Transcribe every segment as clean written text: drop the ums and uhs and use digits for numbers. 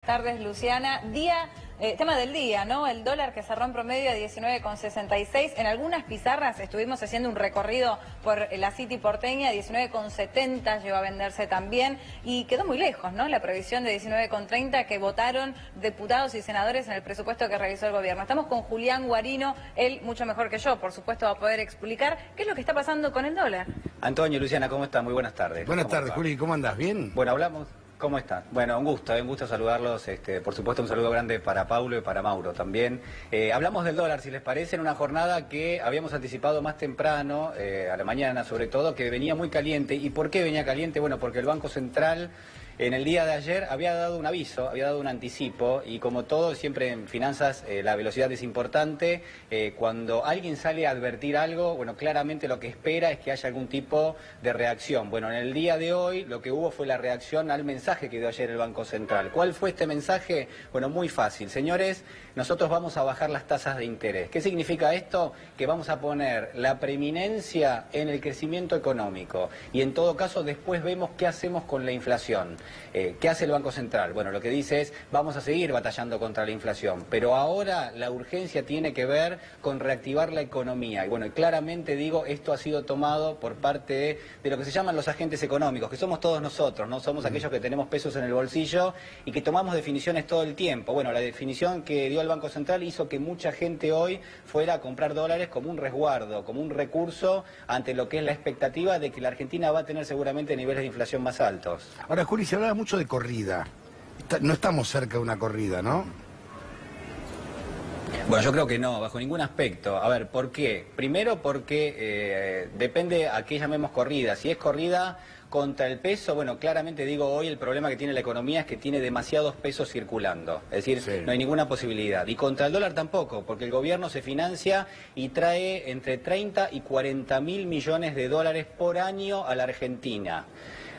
Tardes, Luciana. Tema del día, ¿no? El dólar que cerró en promedio a 19,66. En algunas pizarras estuvimos haciendo un recorrido por la City porteña, 19,70 llegó a venderse también y quedó muy lejos, ¿no? La previsión de 19,30 que votaron diputados y senadores en el presupuesto que realizó el gobierno. Estamos con Julián Guarino, él mucho mejor que yo, por supuesto, va a poder explicar qué es lo que está pasando con el dólar. Antonio, Luciana, ¿cómo están? Muy buenas tardes. Buenas tardes, Juli, ¿cómo andas? ¿Bien? Bueno, hablamos. ¿Cómo están? Bueno, un gusto saludarlos. Por supuesto, un saludo grande para Paulo y para Mauro también. Hablamos del dólar, si les parece, en una jornada que habíamos anticipado más temprano, a la mañana sobre todo, que venía muy caliente. ¿Y por qué venía caliente? Bueno, porque el Banco Central en el día de ayer había dado un aviso, había dado un anticipo, y como todo, siempre en finanzas la velocidad es importante. Cuando alguien sale a advertir algo, bueno, claramente lo que espera es que haya algún tipo de reacción. Bueno, en el día de hoy lo que hubo fue la reacción al mensaje que dio ayer el Banco Central. ¿Cuál fue este mensaje? Bueno, muy fácil. Señores, nosotros vamos a bajar las tasas de interés. ¿Qué significa esto? Que vamos a poner la preeminencia en el crecimiento económico y en todo caso después vemos qué hacemos con la inflación. ¿Qué hace el Banco Central? Bueno, lo que dice es, vamos a seguir batallando contra la inflación, pero ahora la urgencia tiene que ver con reactivar la economía. Y bueno, claramente digo, esto ha sido tomado por parte de lo que se llaman los agentes económicos, que somos todos nosotros, ¿no? Somos aquellos que tenemos pesos en el bolsillo y que tomamos definiciones todo el tiempo. Bueno, la definición que dio el Banco Central hizo que mucha gente hoy fuera a comprar dólares como un resguardo, como un recurso ante lo que es la expectativa de que la Argentina va a tener seguramente niveles de inflación más altos. Ahora, Juli, se hablaba mucho de corrida. No estamos cerca de una corrida, ¿no? Bueno, yo creo que no, bajo ningún aspecto. A ver, ¿por qué? Primero porque depende a qué llamemos corrida. Si es corrida contra el peso, bueno, claramente digo, hoy el problema que tiene la economía es que tiene demasiados pesos circulando. Es decir, sí, no hay ninguna posibilidad. Y contra el dólar tampoco, porque el gobierno se financia y trae entre 30 y 40 mil millones de dólares por año a la Argentina.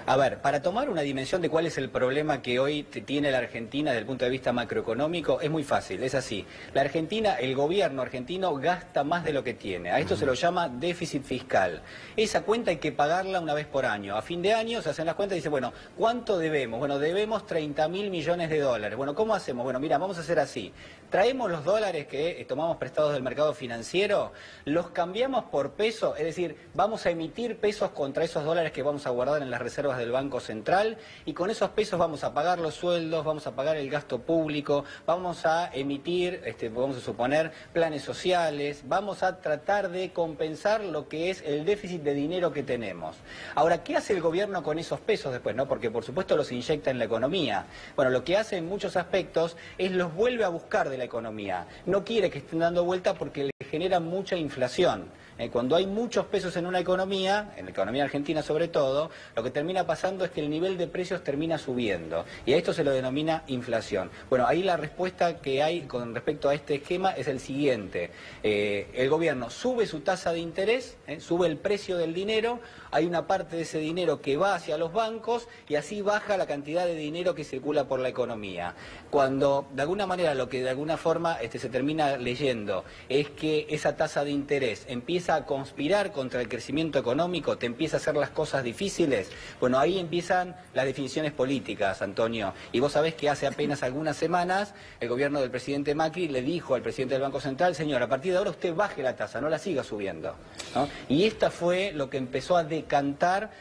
A ver, para tomar una dimensión de cuál es el problema que hoy tiene la Argentina desde el punto de vista macroeconómico, es muy fácil, es así. La Argentina, el gobierno argentino gasta más de lo que tiene. A esto se lo llama déficit fiscal. Esa cuenta hay que pagarla una vez por año. A fin de año se hacen las cuentas y dice, bueno, ¿cuánto debemos? Bueno, debemos 30 mil millones de dólares. Bueno, ¿cómo hacemos? Bueno, mira, vamos a hacer así. Traemos los dólares que tomamos prestados del mercado financiero, los cambiamos por peso, es decir, vamos a emitir pesos contra esos dólares que vamos a guardar en las reservas del Banco Central, y con esos pesos vamos a pagar los sueldos, vamos a pagar el gasto público, vamos a emitir, vamos a suponer, planes sociales, vamos a tratar de compensar lo que es el déficit de dinero que tenemos. Ahora, ¿qué hace el gobierno con esos pesos después, no? Porque por supuesto los inyecta en la economía. Bueno, lo que hace en muchos aspectos es los vuelve a buscar de la economía. No quiere que estén dando vuelta porque le genera mucha inflación. Cuando hay muchos pesos en una economía, en la economía argentina sobre todo, lo que termina pasando es que el nivel de precios termina subiendo. Y a esto se lo denomina inflación. Bueno, ahí la respuesta que hay con respecto a este esquema es el siguiente. El gobierno sube su tasa de interés, sube el precio del dinero, hay una parte de ese dinero que va hacia los bancos y así baja la cantidad de dinero que circula por la economía. Cuando de alguna manera lo que de alguna forma se termina leyendo es que esa tasa de interés empieza a conspirar contra el crecimiento económico, te empieza a hacer las cosas difíciles, bueno, ahí empiezan las definiciones políticas, Antonio. Y vos sabés que hace apenas algunas semanas el gobierno del presidente Macri le dijo al presidente del Banco Central, señor, a partir de ahora usted baje la tasa, no la siga subiendo, ¿no? Y esta fue lo que empezó a decantar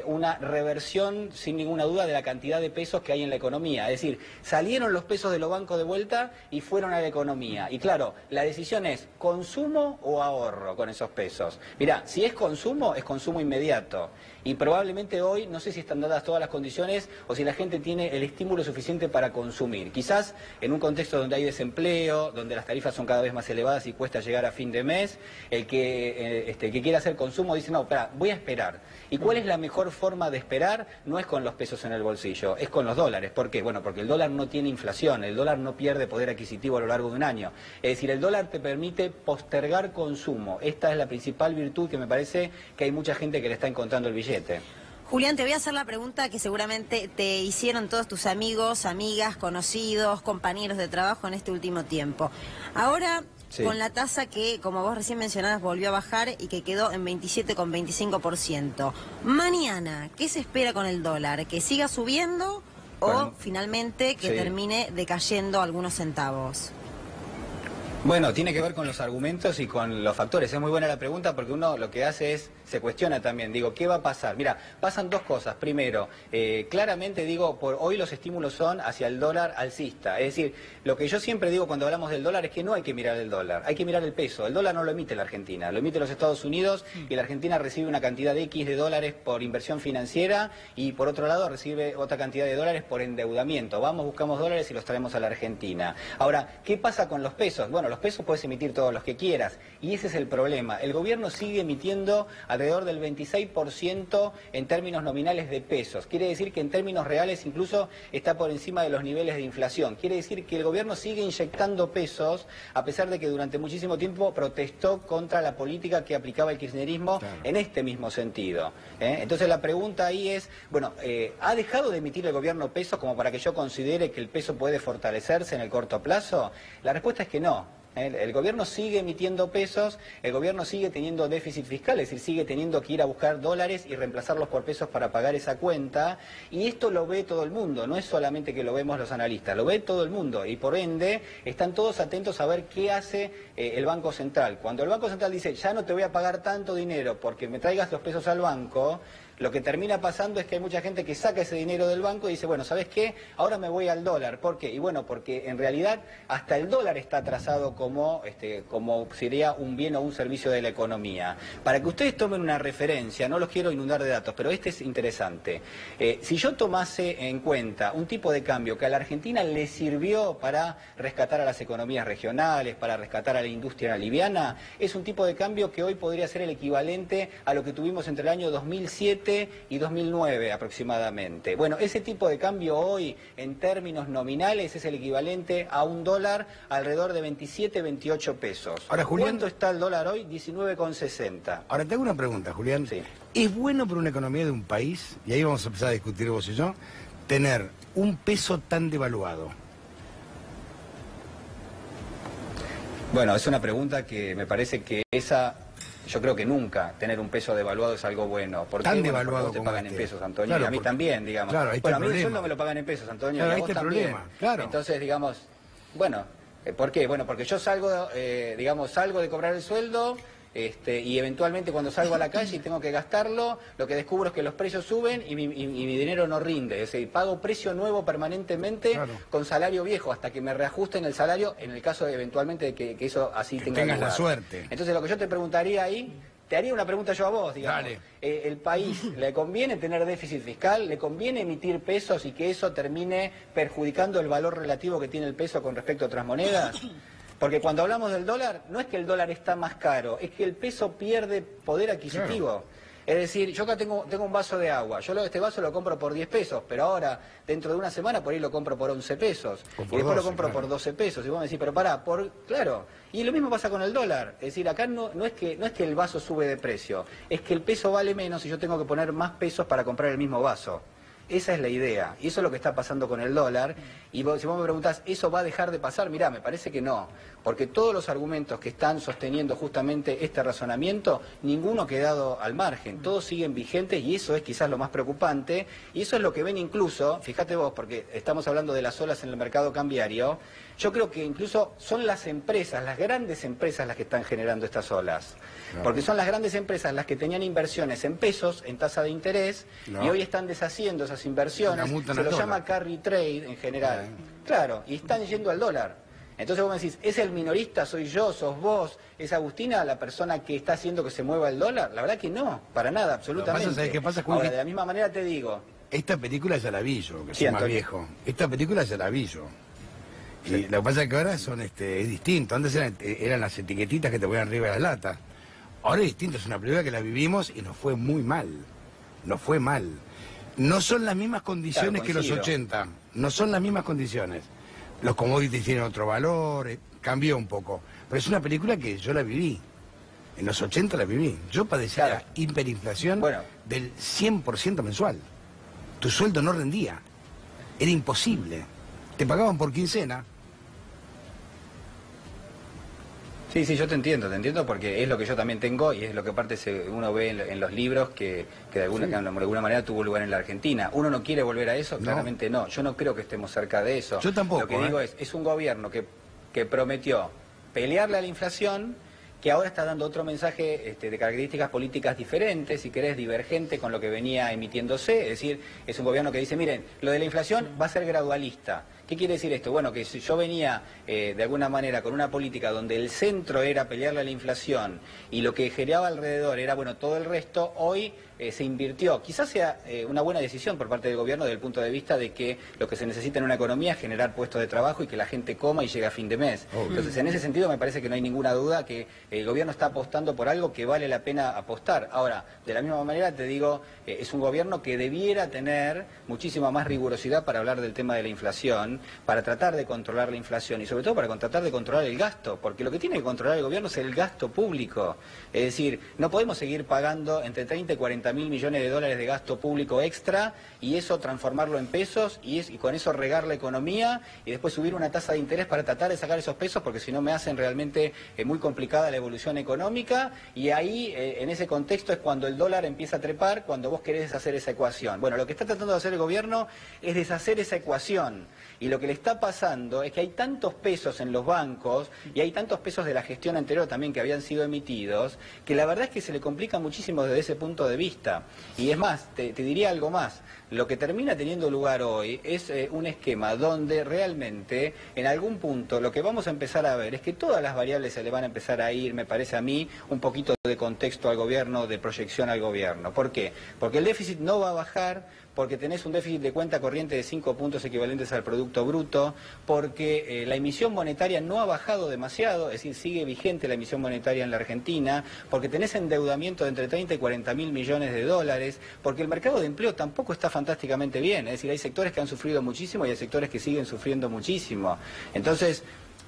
una reversión, sin ninguna duda, de la cantidad de pesos que hay en la economía. Es decir, salieron los pesos de los bancos de vuelta y fueron a la economía. Y claro, la decisión es consumo o ahorro con esos pesos. Mirá, si es consumo inmediato. Y probablemente hoy, no sé si están dadas todas las condiciones o si la gente tiene el estímulo suficiente para consumir. Quizás en un contexto donde hay desempleo, donde las tarifas son cada vez más elevadas y cuesta llegar a fin de mes, el que quiere hacer consumo dice, no, espera, voy a esperar. ¿Y cuál es la mejor forma de esperar? No es con los pesos en el bolsillo, es con los dólares. ¿Por qué? Bueno, porque el dólar no tiene inflación, el dólar no pierde poder adquisitivo a lo largo de un año. Es decir, el dólar te permite postergar consumo. Esta es la principal virtud que me parece que hay mucha gente que le está encontrando el billete. Julián, te voy a hacer la pregunta que seguramente te hicieron todos tus amigos, amigas, conocidos, compañeros de trabajo en este último tiempo. Ahora, sí, con la tasa que, como vos recién mencionabas, volvió a bajar y que quedó en 27,25%. Mañana, ¿qué se espera con el dólar? ¿Que siga subiendo o finalmente que termine decayendo algunos centavos? Bueno, tiene que ver con los argumentos y con los factores. Es muy buena la pregunta porque uno lo que hace es, se cuestiona también, digo, ¿qué va a pasar? Mira, pasan dos cosas. Primero, claramente digo, por hoy los estímulos son hacia el dólar alcista. Es decir, lo que yo siempre digo cuando hablamos del dólar es que no hay que mirar el dólar, hay que mirar el peso. El dólar no lo emite la Argentina, lo emite los Estados Unidos y la Argentina recibe una cantidad de X de dólares por inversión financiera y por otro lado recibe otra cantidad de dólares por endeudamiento. Vamos, buscamos dólares y los traemos a la Argentina. Ahora, ¿qué pasa con los pesos? Bueno, los pesos puedes emitir todos los que quieras y ese es el problema. El gobierno sigue emitiendo alrededor del 26% en términos nominales de pesos. Quiere decir que en términos reales incluso está por encima de los niveles de inflación. Quiere decir que el gobierno sigue inyectando pesos a pesar de que durante muchísimo tiempo protestó contra la política que aplicaba el kirchnerismo en este mismo sentido. Entonces la pregunta ahí es, bueno, ¿ha dejado de emitir el gobierno pesos como para que yo considere que el peso puede fortalecerse en el corto plazo? La respuesta es que no. El gobierno sigue emitiendo pesos, el gobierno sigue teniendo déficit fiscal, es decir, sigue teniendo que ir a buscar dólares y reemplazarlos por pesos para pagar esa cuenta, y esto lo ve todo el mundo, no es solamente que lo vemos los analistas, lo ve todo el mundo, y por ende están todos atentos a ver qué hace el Banco Central. Cuando el Banco Central dice, ya no te voy a pagar tanto dinero porque me traigas los pesos al banco, lo que termina pasando es que hay mucha gente que saca ese dinero del banco y dice, bueno, ¿sabes qué? Ahora me voy al dólar. ¿Por qué? Y bueno, porque en realidad hasta el dólar está trazado como sería un bien o un servicio de la economía. Para que ustedes tomen una referencia, no los quiero inundar de datos, pero este es interesante. Si yo tomase en cuenta un tipo de cambio que a la Argentina le sirvió para rescatar a las economías regionales, para rescatar a la industria liviana, es un tipo de cambio que hoy podría ser el equivalente a lo que tuvimos entre el año 2007 y 2009 aproximadamente. Bueno, ese tipo de cambio hoy en términos nominales es el equivalente a un dólar alrededor de 27, 28 pesos. Ahora, Julián, ¿cuánto está el dólar hoy? 19,60. Ahora te hago una pregunta, Julián. Sí. ¿Es bueno para una economía de un país, y ahí vamos a empezar a discutir vos y yo, tener un peso tan devaluado? Bueno, es una pregunta que me parece que yo creo que nunca tener un peso devaluado es algo bueno. ¿Por qué? Tan Bueno, devaluado porque te como pagan este. en pesos, Antonio. Claro, y a mí también, digamos. Claro, ahí está bueno, el a mí el problema. sueldo me lo pagan en pesos, Antonio. Claro, y a ahí vos está el también. problema, claro. Entonces, digamos, bueno, ¿por qué? Bueno, porque yo salgo, salgo de cobrar el sueldo. Y eventualmente cuando salgo a la calle y tengo que gastarlo, lo que descubro es que los precios suben y mi dinero no rinde. Es decir, pago precio nuevo permanentemente con salario viejo hasta que me reajusten el salario en el caso de eventualmente de que eso así tenga lugar. Tengas la suerte. Entonces lo que yo te preguntaría ahí, te haría una pregunta yo a vos, digamos. Dale. ¿El país le conviene tener déficit fiscal? ¿Le conviene emitir pesos y que eso termine perjudicando el valor relativo que tiene el peso con respecto a otras monedas? Porque cuando hablamos del dólar, no es que el dólar está más caro, es que el peso pierde poder adquisitivo. Claro. Es decir, yo acá tengo un vaso de agua, yo este vaso lo compro por 10 pesos, pero ahora, dentro de una semana, por ahí lo compro por 11 pesos. Y después 12, lo compro por 12 pesos. Y vos me decís, pero pará, claro. Y lo mismo pasa con el dólar. Es decir, acá no es que el vaso sube de precio, es que el peso vale menos y yo tengo que poner más pesos para comprar el mismo vaso. Esa es la idea, y eso es lo que está pasando con el dólar. Y si vos me preguntás, ¿eso va a dejar de pasar? Mirá, me parece que no, porque todos los argumentos que están sosteniendo justamente este razonamiento, ninguno ha quedado al margen, todos siguen vigentes y eso es quizás lo más preocupante, y eso es lo que ven incluso, fíjate vos, porque estamos hablando de las olas en el mercado cambiario, yo creo que incluso son las empresas, las grandes empresas las que están generando estas olas. Porque son las grandes empresas las que tenían inversiones en pesos, en tasa de interés, y hoy están deshaciendo esas inversiones, se lo llama carry trade en general. Claro, y están yendo al dólar. Entonces vos me decís, ¿es el minorista? ¿Soy yo? ¿Sos vos? ¿Es Agustina la persona que está haciendo que se mueva el dólar? La verdad que no, para nada, absolutamente. ¿Sabés qué pasa, Ahora, de la misma manera te digo... Esta película ya la vi yo, que soy más viejo. Esta película ya la vi yo. Y lo que pasa es que ahora es distinto. Antes eran las etiquetitas que te ponían arriba de la lata. Ahora es distinto, es una película que la vivimos y nos fue muy mal. Nos fue mal. No son las mismas condiciones que los 80. No son las mismas condiciones. Los commodities tienen otro valor, cambió un poco. Pero es una película que yo la viví. En los 80 la viví. Yo padecía la hiperinflación del 100% mensual. Tu sueldo no rendía. Era imposible. Te pagaban por quincena. Sí, yo te entiendo porque es lo que yo también tengo y es lo que aparte uno ve en los libros que de alguna manera tuvo lugar en la Argentina. ¿Uno no quiere volver a eso? Claramente no. Yo no creo que estemos cerca de eso. Yo tampoco. Lo que digo es un gobierno que prometió pelearle a la inflación, que ahora está dando otro mensaje de características políticas diferentes, si querés, divergente con lo que venía emitiéndose. Es decir, es un gobierno que dice, miren, lo de la inflación va a ser gradualista. ¿Qué quiere decir esto? Bueno, que si yo venía de alguna manera con una política donde el centro era pelearle a la inflación y lo que generaba alrededor era, bueno, todo el resto, hoy se invirtió. Quizás sea una buena decisión por parte del gobierno desde el punto de vista de que lo que se necesita en una economía es generar puestos de trabajo y que la gente coma y llegue a fin de mes. Entonces, en ese sentido me parece que no hay ninguna duda que el gobierno está apostando por algo que vale la pena apostar. Ahora, de la misma manera te digo, es un gobierno que debiera tener muchísima más rigurosidad para hablar del tema de la inflación, para tratar de controlar la inflación y sobre todo para tratar de controlar el gasto, porque lo que tiene que controlar el gobierno es el gasto público. Es decir, no podemos seguir pagando entre 30 y 40 mil millones de dólares de gasto público extra y eso transformarlo en pesos y con eso regar la economía y después subir una tasa de interés para tratar de sacar esos pesos, porque si no me hacen realmente muy complicada la evolución económica, y ahí en ese contexto es cuando el dólar empieza a trepar, cuando vos querés deshacer esa ecuación. Bueno, lo que está tratando de hacer el gobierno es deshacer esa ecuación, y lo que le está pasando es que hay tantos pesos en los bancos y hay tantos pesos de la gestión anterior también que habían sido emitidos, que la verdad es que se le complica muchísimo desde ese punto de vista. Y es más, te diría algo más. Lo que termina teniendo lugar hoy es un esquema donde realmente en algún punto lo que vamos a empezar a ver es que todas las variables se le van a empezar a ir, me parece a mí, un poquito de contexto al gobierno, de proyección al gobierno. ¿Por qué? Porque el déficit no va a bajar, porque tenés un déficit de cuenta corriente de 5 puntos equivalentes al Producto Bruto, porque la emisión monetaria no ha bajado demasiado, es decir, sigue vigente la emisión monetaria en la Argentina, porque tenés endeudamiento de entre 30 y 40 mil millones de dólares, porque el mercado de empleo tampoco está fantásticamente bien, es decir, hay sectores que han sufrido muchísimo y hay sectores que siguen sufriendo muchísimo. Entonces,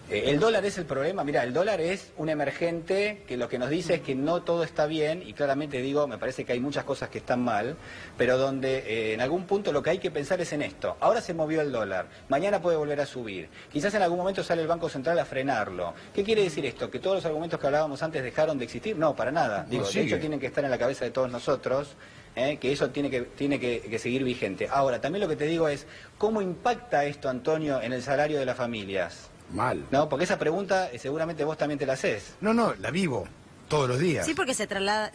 el dólar es el problema. Mira, el dólar es un emergente que lo que nos dice es que no todo está bien, y claramente digo, me parece que hay muchas cosas que están mal, pero donde en algún punto lo que hay que pensar es en esto. Ahora se movió el dólar, mañana puede volver a subir, quizás en algún momento sale el Banco Central a frenarlo. ¿Qué quiere decir esto? ¿Que todos los argumentos que hablábamos antes dejaron de existir? No, para nada. Digo, de hecho tienen que estar en la cabeza de todos nosotros. Que eso tiene que seguir vigente. Ahora, también lo que te digo es, ¿cómo impacta esto, Antonio, en el salario de las familias? Mal. No, porque esa pregunta seguramente vos también te la haces. No, la vivo todos los días. Sí, porque se traslada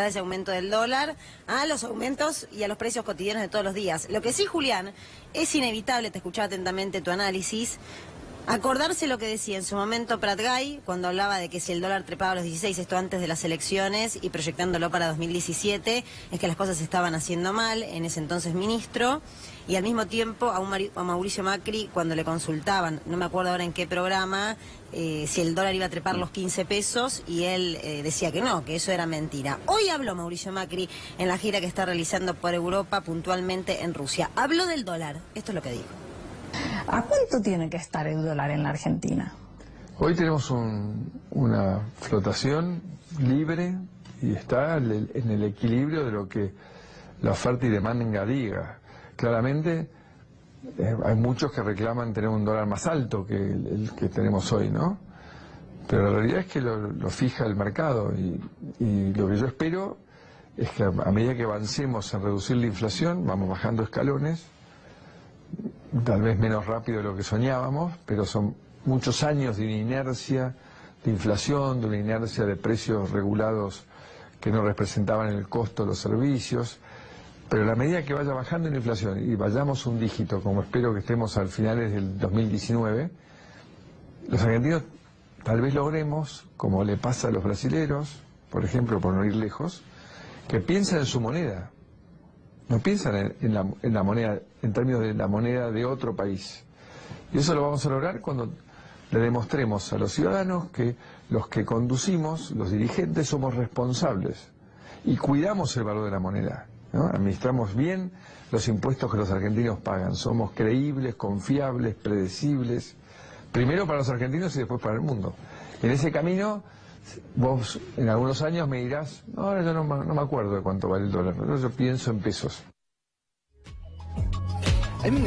ese aumento del dólar a los aumentos y a los precios cotidianos de todos los días. Lo que sí, Julián, es inevitable, te escuchaba atentamente tu análisis, acordarse lo que decía en su momento Prat Gay, cuando hablaba de que si el dólar trepaba a los 16, esto antes de las elecciones, y proyectándolo para 2017, es que las cosas se estaban haciendo mal, en ese entonces ministro, y al mismo tiempo a Mauricio Macri, cuando le consultaban, no me acuerdo ahora en qué programa, si el dólar iba a trepar los 15 pesos, y él decía que no, que eso era mentira. Hoy habló Mauricio Macri en la gira que está realizando por Europa, puntualmente en Rusia. Habló del dólar, esto es lo que dijo. ¿A cuánto tiene que estar el dólar en la Argentina? Hoy tenemos una flotación libre y está en el equilibrio de lo que la oferta y demanda diga. Claramente hay muchos que reclaman tener un dólar más alto que el que tenemos hoy, ¿no? Pero la realidad es que lo fija el mercado y lo que yo espero es que a medida que avancemos en reducir la inflación, vamos bajando escalones, tal vez menos rápido de lo que soñábamos, pero son muchos años de inercia de inflación, de una inercia de precios regulados que no representaban el costo de los servicios. Pero a la medida que vaya bajando la inflación y vayamos un dígito, como espero que estemos al finales del 2019, los argentinos tal vez logremos, como le pasa a los brasileros, por ejemplo, por no ir lejos, que piensen en su moneda. No piensan en la moneda, en términos de la moneda de otro país. Y eso lo vamos a lograr cuando le demostremos a los ciudadanos que los que conducimos, los dirigentes, somos responsables y cuidamos el valor de la moneda, ¿no? Administramos bien los impuestos que los argentinos pagan. Somos creíbles, confiables, predecibles, primero para los argentinos y después para el mundo. En ese camino, vos en algunos años me dirás, no, ahora yo no me acuerdo de cuánto vale el dólar, yo pienso en pesos. A mí me